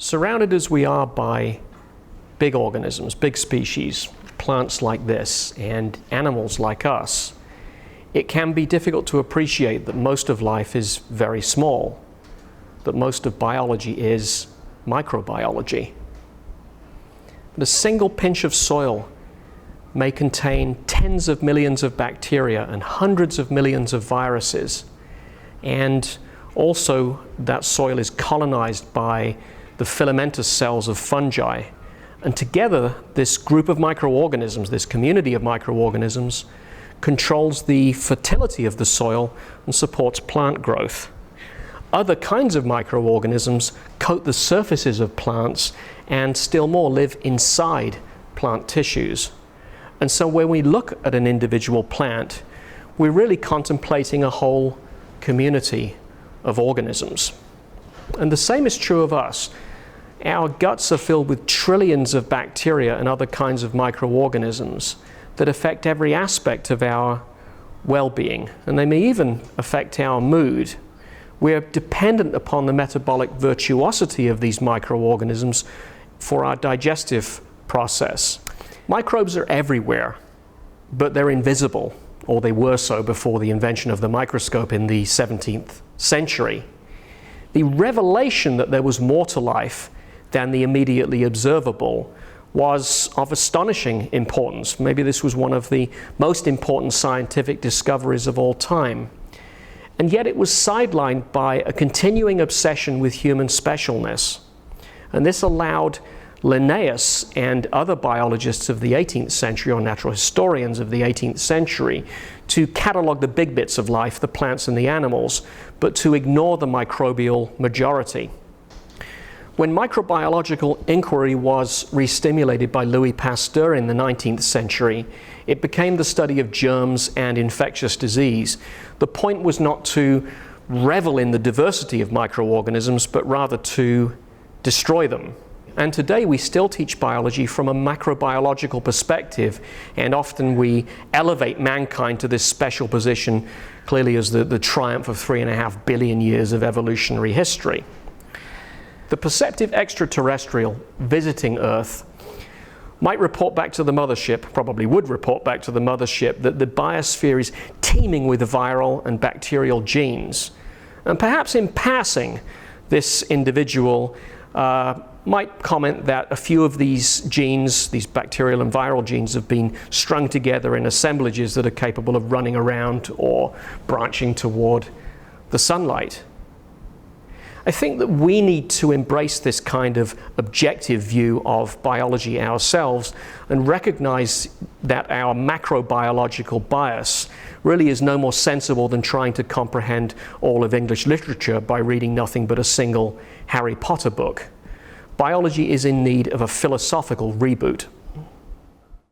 Surrounded as we are by big organisms, big species, plants like this, and animals like us, it can be difficult to appreciate that most of life is very small, that most of biology is microbiology. But a single pinch of soil may contain tens of millions of bacteria and hundreds of millions of viruses, and also that soil is colonized by the filamentous cells of fungi. And together, this group of microorganisms, this community of microorganisms, controls the fertility of the soil and supports plant growth. Other kinds of microorganisms coat the surfaces of plants and still more live inside plant tissues. And so when we look at an individual plant, we're really contemplating a whole community of organisms. And the same is true of us. Our guts are filled with trillions of bacteria and other kinds of microorganisms that affect every aspect of our well-being, and they may even affect our mood. We're dependent upon the metabolic virtuosity of these microorganisms for our digestive process. Microbes are everywhere, but they're invisible, or they were so before the invention of the microscope in the 17th century. The revelation that there was more to life than the immediately observable was of astonishing importance. Maybe this was one of the most important scientific discoveries of all time. And yet it was sidelined by a continuing obsession with human specialness. And this allowed Linnaeus and other biologists of the 18th century, or natural historians of the 18th century, to catalog the big bits of life, the plants and the animals, but to ignore the microbial majority. When microbiological inquiry was re-stimulated by Louis Pasteur in the 19th century, it became the study of germs and infectious disease. The point was not to revel in the diversity of microorganisms, but rather to destroy them. And today we still teach biology from a macrobiological perspective, and often we elevate mankind to this special position, clearly as the triumph of 3.5 billion years of evolutionary history. The perceptive extraterrestrial visiting Earth might report back to the mothership, probably would report back to the mothership, that the biosphere is teeming with viral and bacterial genes. And perhaps in passing, this individual might comment that a few of these genes, these bacterial and viral genes, have been strung together in assemblages that are capable of running around or branching toward the sunlight. I think that we need to embrace this kind of objective view of biology ourselves and recognize that our macrobiological bias really is no more sensible than trying to comprehend all of English literature by reading nothing but a single Harry Potter book. Biology is in need of a philosophical reboot.